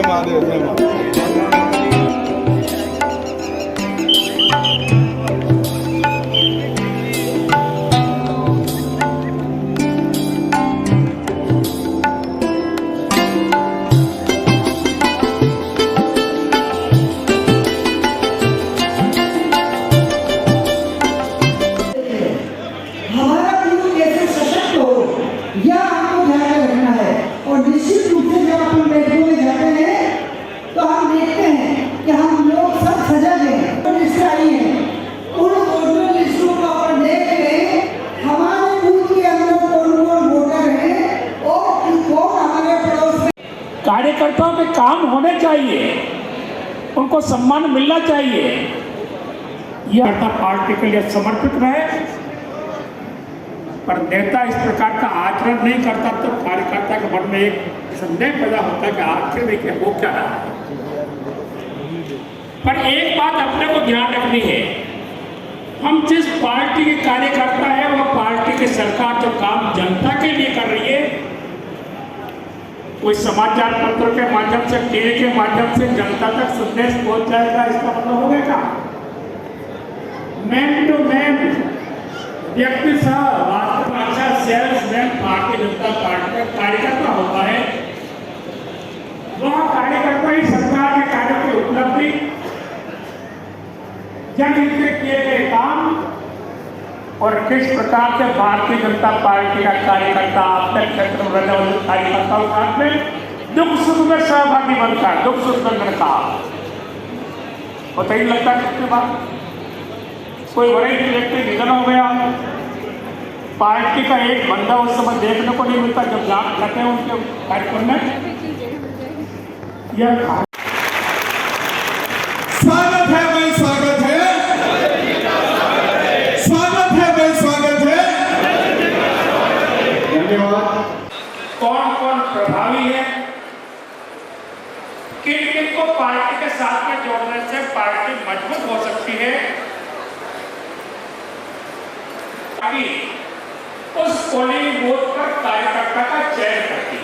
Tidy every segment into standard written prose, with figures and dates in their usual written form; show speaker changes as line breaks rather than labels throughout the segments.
महादेव जय महादेव।
कार्यकर्ताओं के काम होने चाहिए, उनको सम्मान मिलना चाहिए। यह पार्टी के लिए समर्पित रहे, पर नेता इस प्रकार का आचरण नहीं करता तो कार्यकर्ता के मन में एक संदेह पैदा होता है कि आखिर देखिए वो क्या रहा है। पर एक बात अपने को ध्यान रखनी है, हम जिस पार्टी के कार्यकर्ता है वह पार्टी की सरकार जो काम जनता के लिए कर रही है, कोई समाचार पत्र के माध्यम से, टीवी के माध्यम से जनता तक संदेश पहुंच जाएगा, इसका मतलब हो गया मैन टू मैन व्यक्ति वास्तव में अच्छा सेल्समैन भारतीय जनता पार्टी का कार्यकर्ता होता है। वह कार्यकर्ता ही सरकार के कार्यों की उपलब्धि, जनहित में किए गए काम और किस प्रकार से भारतीय जनता पार्टी का कार्यकर्ता अपने क्षेत्र में रहने वाले कार्यकर्ताओं के साथ में दुख सुख में सहभागी बनता है, दुख सुख में का पता ही लगता है। कितने बार कोई वरिष्ठ व्यक्ति निधन हो गया, पार्टी का एक बंदा उस समय देखने को नहीं मिलता जब जाते हैं उनके कार्यक्रम में। यह
स्वागत है भाई, स्वागत है, स्वागत है भाई, स्वागत है। धन्यवाद।
कौन कौन प्रभावी है, किन किन को पार्टी के साथ में जोड़ने से पार्टी मजबूत हो सकती है, ताकि उस पोलिंग बूथ पर कार्यकर्ता का चयन करती है।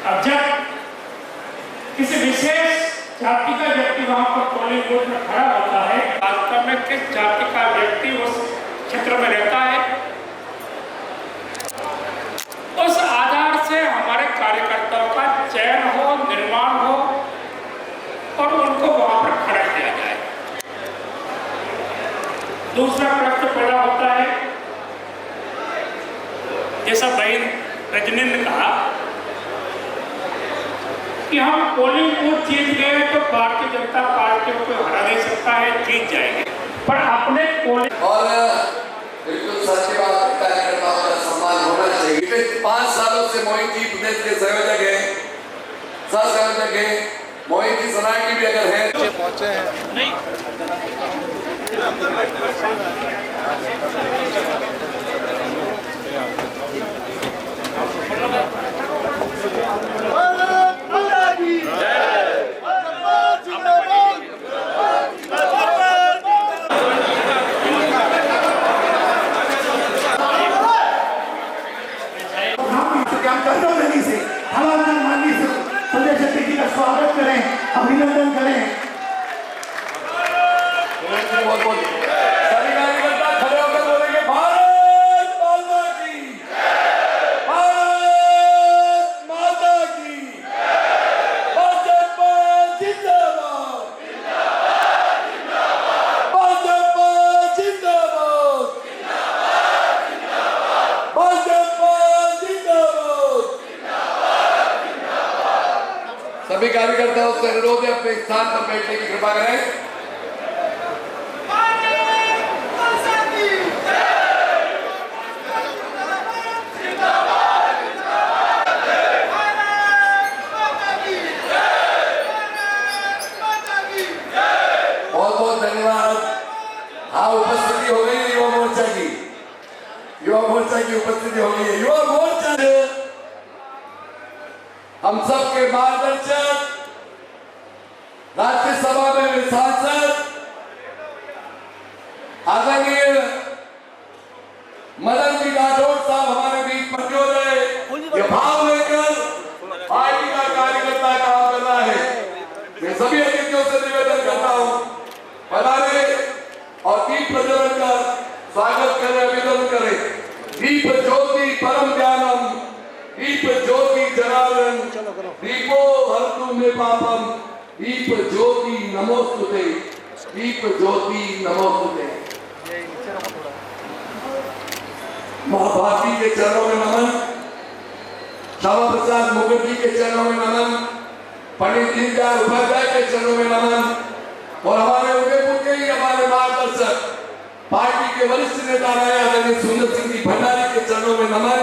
अब जब किसी विशेष जाति का व्यक्ति वहां पर पोलिंग बूथ में खड़ा होता है, वास्तव में किस जाति का व्यक्ति उस क्षेत्र में रहता है, उस आधार से हमारे कार्यकर्ताओं का चयन हो, निर्माण हो और उनको वहां पर खड़ा किया जाए। दूसरा प्रश्न पैदा होता है, जैसा बहन रजनी ने कहा कि हम पोलिंग बूथ जीत गए तो भारतीय जनता पार्टी को हरा नहीं सकता है, जीत जाएंगे, पर अपने पोलिंग
और बिल्कुल सच्ची बात, कार्यकर्ताओं का सम्मान होना चाहिए। 5 सालों से मोहित जी प्रदेश के संयोजक हैं, सह संयोजक हैं। मोहित जी सनाटी भी अगर है
पहुंचे हैं नहीं स्वागत करें, अभिनंदन करें।
सभी कार्यकर्ता खड़े होकर बोलेंगे भारत माता की, भारत माता की, भाजपा जिंदाबाद, भाजपा जिंदाबाद, भाजपा जिंदाबाद। सभी कार्यकर्ताओं से अनुरोध है अपने स्थान पर बैठने की कृपा करें। बहुत बहुत धन्यवाद। हाँ, उपस्थिति हो गई है युवा मोर्चा की, युवा मोर्चा की उपस्थिति हो गई है। युवा मोर्चा ने हम सबके मार्गदर्शक, राज्यसभा में सांसद आदरणीय मदन जी राठौड़ साहब हमारे बीच मौजूद है। ये भाव लेकर पार्टी जनार्दन दीपो हरतु मे पापम दीप ज्योति नमोस्तुते दीप ज्योति नमोस्तुते। महाभारती के चरणों में नमन, श्यामा प्रसाद मुखर्जी के चरणों में नमन, पंडित दीनदयाल उपाध्याय के चरणों में नमन और हमारे उदयपुर के ही हमारे मार्गदर्शक पार्टी के वरिष्ठ नेता आदरणीय सुंदर सिंह जी भंडारी के चरणों में नमन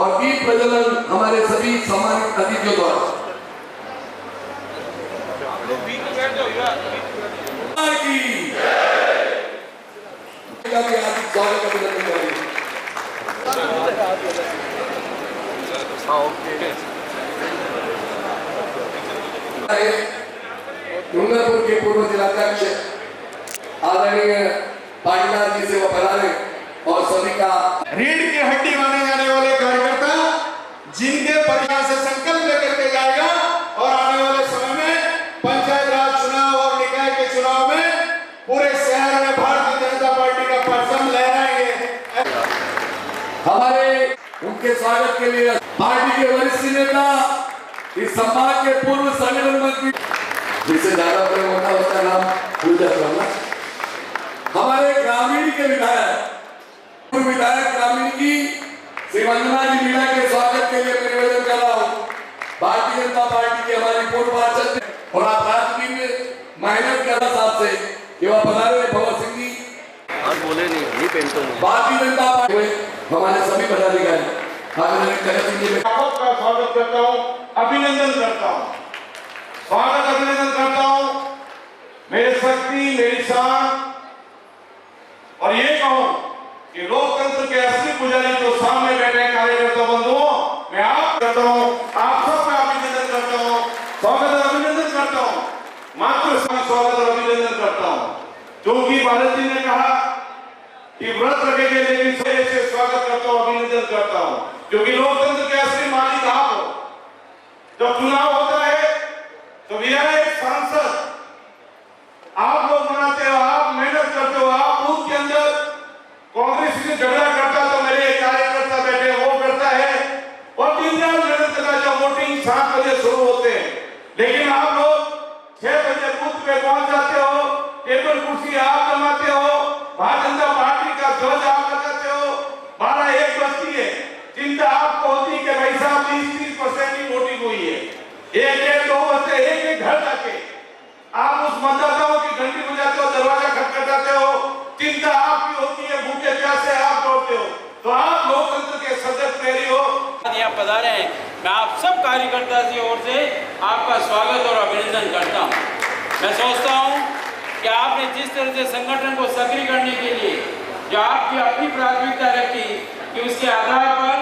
और दीप प्रज्वलन हमारे सभी सम्मानित अतिथियों द्वारा। स्वागत अभिनंदन करेंगे। डूंगरपुर के पूर्व जिलाध्यक्ष आदरणीय पाटीदार जी से वफादार और सभी का
रीढ़ की हड्डी माने जाने वाले कार्यकर्ता जिनके परिवार से संकल्प लेकर के जाएगा और आने वाले समय में पंचायत राज चुनाव और निकाय के चुनाव में पूरे शहर में भारतीय जनता पार्टी का परचम लहराएंगे।
हमारे उनके स्वागत के लिए पार्टी के वरिष्ठ नेता इस समाज के पूर्व संगठन मंत्री जिसे ज्यादा प्रेम होता है उसका नाम भूल जाता हूं। हमारे ग्रामीण के विधायक पूर्व विधायक ग्रामीण की श्री वंदना जी मीणा के स्वागत के लिए मैं निवेदन कर रहा हूँ। भारतीय जनता पार्टी की हमारी पूर्व पार्षद और आप राजनीति में मेहनत कर रहा साहब से कि वह पधारे भगत सिंह जी
बोले नहीं पेंटो
भारतीय जनता पार्टी में हमारे सभी पदाधिकारी
का स्वागत करता हूँ, अभिनंदन करता हूँ, स्वागत अभिनंदन करता हूँ। मेरी शक्ति मेरी शान और ये कहूँ कि लोकतंत्र के असली पुजारी जो सामने बैठे कार्यकर्ता बंधुओं, मैं आप करता हूँ, आप सबका अभिनंदन करता हूँ, स्वागत और अभिनंदन करता हूँ, मात्र स्वागत और अभिनंदन करता हूँ। क्योंकि भारत जी ने कहा कि व्रत रखेंगे लेकिन से स्वागत करता हूँ, अभिनंदन करता हूँ, क्योंकि लोकतंत्र के असली मालिक आप हो। जब चुनाव होता है तो विधायक सांसद आप लोग बनाते हो, आप मेहनत करते हो, आप बूथ के अंदर कांग्रेस से झगड़ा करता तो मेरे कार्यकर्ता बैठे वो करता है और दिन रात मेहनत करता जब वोटिंग 7 बजे शुरू होते हैं, लेकिन आप लोग 6 बजे बूथ पे पहुंच जाते हो, टेबल कुर्सी आप जमाते हो, भारतीय जनता पार्टी का ध्वज आप लगाते हो, 12-1 बजती है, चिंता आपको होती कि भाई साहब 20-30% की वोटिंग हुई है, 1-2 बजते एक घर जाके आप उस मतदाताओं की घंटी बजाते हो, दरवाजा खटखटाते हो, चिंता आपकी होती है, भूखे प्यासे आप दौड़ते हो, तो आप लोकतंत्र के सजग प्रेरी हो।
यहाँ पधारे हैं, मैं आप सब कार्यकर्ता की ओर से आपका स्वागत और अभिनंदन करता हूँ। मैं सोचता हूँ कि आपने जिस तरह से संगठन को सक्रिय करने के लिए जो आपकी अपनी प्राथमिकता रखी कि उसके आधार पर,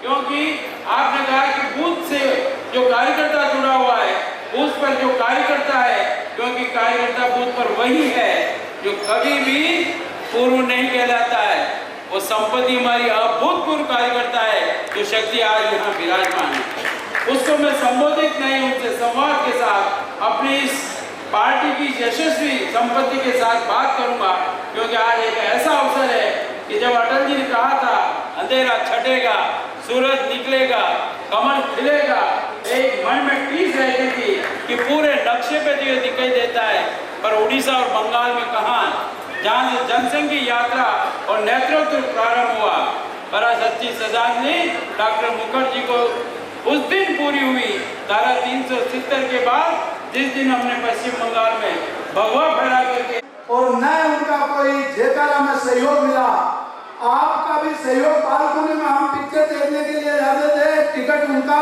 क्योंकि आपने कहा कि बूथ से जो कार्यकर्ता जुड़ा हुआ है बूथ पर जो कार्यकर्ता है, क्योंकि कार्यकर्ता बूथ पर वही है जो कभी भी पूर्व नहीं कहलाता है, वो संपत्ति हमारी अभूतपूर्व कार्यकर्ता है जो शक्ति आज यहाँ विराजमान है। उसको मैं संबोधित नहीं, उनसे संवाद के साथ अपनी इस पार्टी की यशस्वी संपत्ति के साथ बात करूंगा, क्योंकि आज एक ऐसा अवसर है कि जब अटल जी ने कहा था अंधेरा छटेगा, सूरज निकलेगा, कमल खिलेगा, एक मन में टीस रहती थी कि पूरे नक्शे पे तो ये दिखाई देता है, पर उड़ीसा और बंगाल में कहाँ, जहाँ से जनसंघ की यात्रा और नेतृत्व प्रारंभ हुआ, बड़ा सच्ची श्रद्धांजलि डॉक्टर मुखर्जी को उस दिन पूरी हुई धारा 370 के बाद, जिस दिन हमने पश्चिम बंगाल में भगवा फहरा करके
और न उनका कोई जयकारा में सहयोग मिला। आपका भी सहयोग बालकोनी में हम पिक्चर देखने के लिए जाते थे, टिकट उनका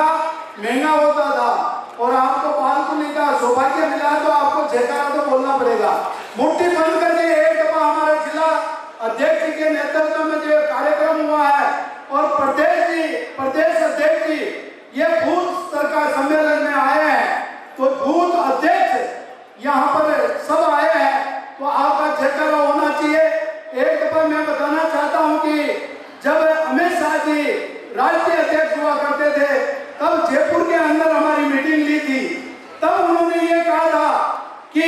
महंगा होता था और आपको बालकोनी का सौभाग्य मिला तो आपको जयकारा तो बोलना पड़ेगा। मुट्ठी बंद करके एक दफा हमारे जिला अध्यक्ष जी के नेतृत्व में जो कार्यक्रम हुआ है और प्रदेश अध्यक्ष जी ये बूथ स्तर का सम्मेलन में आए हैं, तो बूथ अध्यक्ष यहाँ पर सब आए हैं, तो आपका जयकारा होना चाहिए। एक दफा मैं बताना चाहता हूँ कि जब अमित शाह जी राष्ट्रीय अध्यक्ष हुआ करते थे तब जयपुर के अंदर हमारी मीटिंग ली थी, तब उन्होंने ये कहा था कि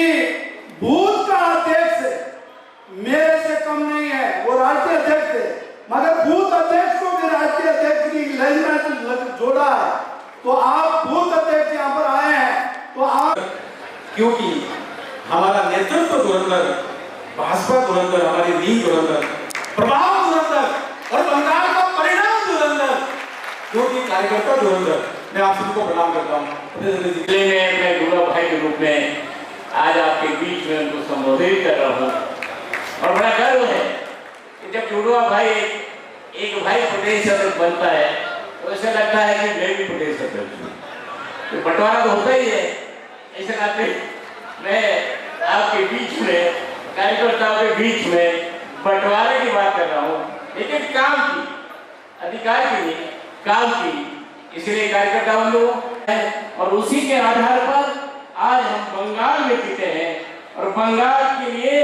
बूथ का अध्यक्ष मेरे से कम नहीं है, वो राष्ट्रीय अध्यक्ष थे, मगर बूथ अध्यक्ष को भी राष्ट्रीय अध्यक्ष की लाइन में जोड़ा है। तो आप बूथ अध्यक्ष यहाँ पर आए हैं तो आप,
क्योंकि हमारा नेतृत्व धुरंधर, भाजपा धुरंधर, हमारी नींव धुरंधर, प्रभाव धुरंधर और बंगाल का परिणाम धुरंधर, क्योंकि कार्यकर्ता धुरंधर। मैं आप सभी को प्रणाम करता हूँ।
इसलिए मैं अपने गुरु भाई के रूप में आज आपके बीच में उनको संबोधित कर रहा हूँ और बड़ा गर्व है कि जब जुड़वा भाई एक भाई प्रदेश अध्यक्ष बनता है तो ऐसा लगता है कि मैं भी प्रदेश अध्यक्ष हूँ। तो बंटवारा तो होता ही है। ऐसे नाते मैं आपके बीच में, कार्यकर्ताओं के बीच में बंटवारे की बात कर रहा हूँ, लेकिन काम की, अधिकार की नहीं, काम की। इसलिए कार्यकर्ता बंधु है और उसी के आधार पर आज हम बंगाल में जीते हैं और बंगाल के लिए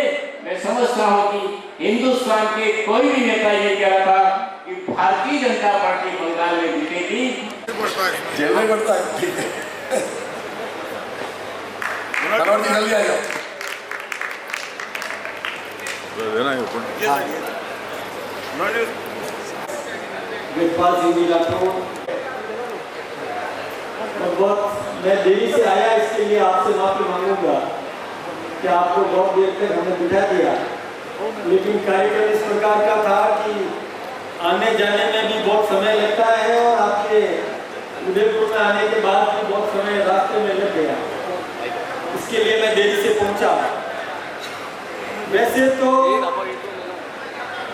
मैं समझता हूँ कि हिंदुस्तान के कोई भी नेता ये कह रहा था कि भारतीय जनता पार्टी बंगाल में जीतेगी।
जेल में करता है, ठीक है। मनोहर जी जल्दी आ जाओ।
वेदपाल सिंह जी राठौर, मैं देरी से आया, इसके लिए आपसे माफी मांगूंगा कि आपको बहुत देर तक हमने बिठा दिया, लेकिन कार्यक्रम इस प्रकार का था कि आने जाने में भी बहुत समय लगता है और आपके उदयपुर में आने के बाद भी बहुत समय रास्ते में लग गया, इसके लिए मैं देरी से पहुंचा। वैसे तो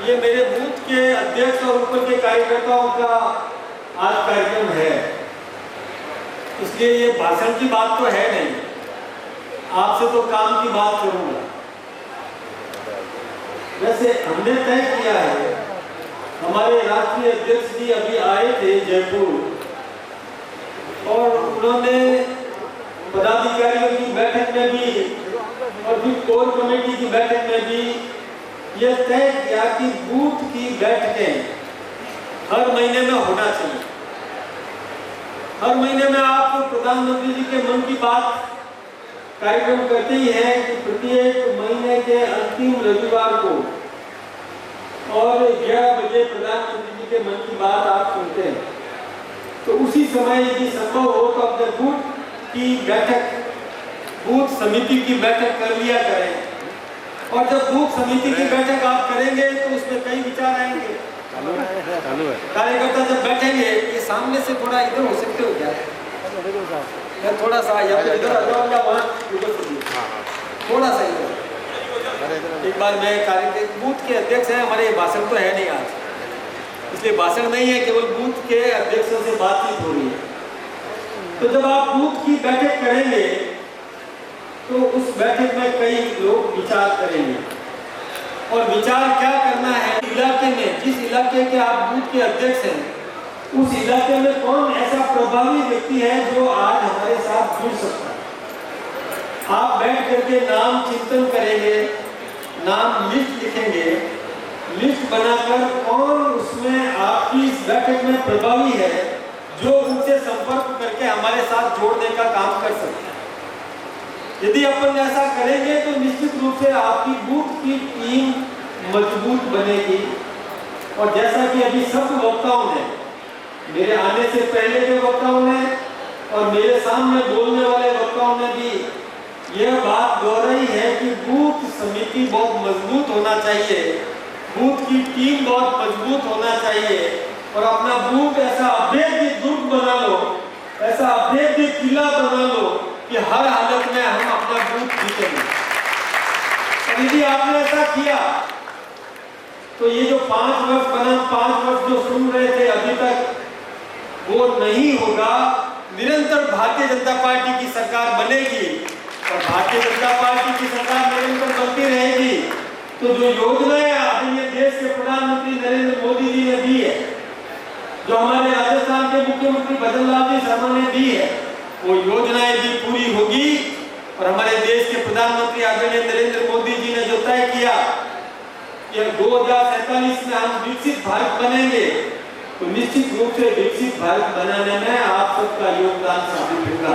ये मेरे बूथ के अध्यक्ष और ऊपर के कार्यकर्ताओं का आज कार्यक्रम है, इसलिए ये भाषण की बात तो है नहीं, आपसे तो काम की बात करूंगा। वैसे हमने तय किया है, हमारे राष्ट्रीय अध्यक्ष जी अभी आए थे जयपुर और उन्होंने पदाधिकारियों की बैठक में भी और फिर कोर कमेटी की बैठक में भी यह तय किया कि बूथ की बैठकें हर महीने में होना चाहिए। हर महीने में आप प्रधानमंत्री जी के मन की बात कार्यक्रम करते ही हैं कि प्रत्येक महीने के अंतिम रविवार को और 11 बजे प्रधानमंत्री जी के मन की बात आप सुनते हैं, तो उसी समय यदि संभव हो तो अपने बूथ की बैठक, बूथ समिति की बैठक कर लिया करें। और जब बूथ समिति की बैठक आप करेंगे तो उसमें कई विचार आएंगे। कार्यकर्ता जब बैठेंगे, ये सामने से थोड़ा इधर हो सकते हो क्या? मैं थोड़ा सा या तो इधर आ जाओ या वहाँ थोड़ा सा इधर। एक बार मैं कार्यकर्ता बूथ के अध्यक्ष हैं, हमारे भाषण तो है नहीं आज, इसलिए भाषण नहीं है, केवल बूथ के अध्यक्षों से बातचीत हो रही है। तो जब आप बूथ की बैठक करेंगे तो उस बैठक में कई लोग विचार करेंगे और विचार क्या करना है, इलाके में, जिस इलाके के आप बूथ के अध्यक्ष हैं, उस इलाके में कौन ऐसा प्रभावी व्यक्ति है जो आज हमारे साथ जुड़ सकता है। आप बैठ करके नाम चिंतन करेंगे, नाम लिस्ट लिखेंगे, लिस्ट बनाकर कौन उसमें आपकी इस बैठक में प्रभावी है जो उनसे संपर्क करके हमारे साथ जोड़ने का काम कर सकते हैं। यदि अपन ऐसा करेंगे तो निश्चित रूप से आपकी बूथ की टीम मजबूत बनेगी। और जैसा कि अभी सब वक्ताओं ने, मेरे आने से पहले के वक्ताओं ने और मेरे सामने बोलने वाले वक्ताओं ने भी यह बात दोहराई है कि बूथ समिति बहुत मजबूत होना चाहिए, बूथ की टीम बहुत मजबूत होना चाहिए और अपना बूथ ऐसा अभेद्य दुर्ग बना लो, ऐसा अभेद्य किला बना लो कि हर हालत में हम अपना बूथ जीतेंगे। यदि आपने ऐसा किया तो ये जो 5 वर्ष बना, 5 वर्ष जो सुन रहे थे अभी तक, वो नहीं होगा। निरंतर भारतीय जनता पार्टी की सरकार बनेगी और भारतीय जनता पार्टी की सरकार निरंतर बनती रहेगी। तो जो योजनाएं आदरणीय देश के प्रधानमंत्री नरेंद्र मोदी जी ने दी है, जो हमारे राजस्थान के मुख्यमंत्री भजन लाल जी शर्मा ने दी है, वो योजनाएं भी पूरी होगी। और हमारे देश के प्रधानमंत्री आदरणीय नरेंद्र मोदी जी ने जो तय किया कि 2047 में हम विकसित भारत बनेंगे, तो निश्चित रूप से विकसित भारत बनाने में आप सबका योगदान साबित होगा।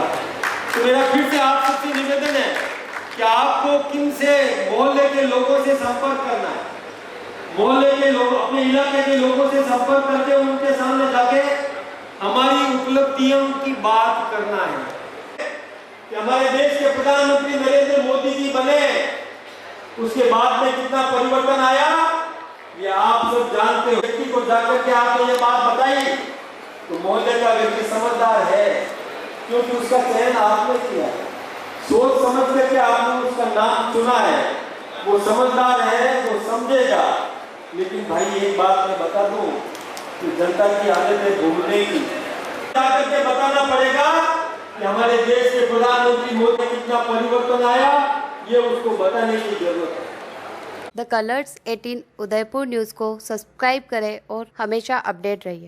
तो मेरा फिर से आप सबसे निवेदन है कि आपको किन से, मोहल्ले के लोगों से संपर्क करना है, मोहल्ले के लोग, अपने इलाके के लोगों से संपर्क करके उनके सामने जाके हमारी उपलब्धियों की बात करना है कि हमारे देश के प्रधानमंत्री नरेंद्र मोदी जी बने, उसके बाद में कितना परिवर्तन आया ये आप सब जानते हो। व्यक्ति को जाकर के आपने ये बात बताई तो महोदय का व्यक्ति समझदार है, क्योंकि उसका चयन आपने किया, सोच समझ करके आपने उसका नाम चुना है। वो समझदार है, वो समझेगा। लेकिन भाई एक बात मैं बता दूं कि जनता की आदत है घूमने की, जाकर के बताना पड़ेगा कि हमारे देश के प्रधानमंत्री मोदी कितना परिवर्तन आया, ये उसको बताने की जरूरत है।
द कलर्स 18 उदयपुर न्यूज़ को सब्सक्राइब करें और हमेशा अपडेट रहिए।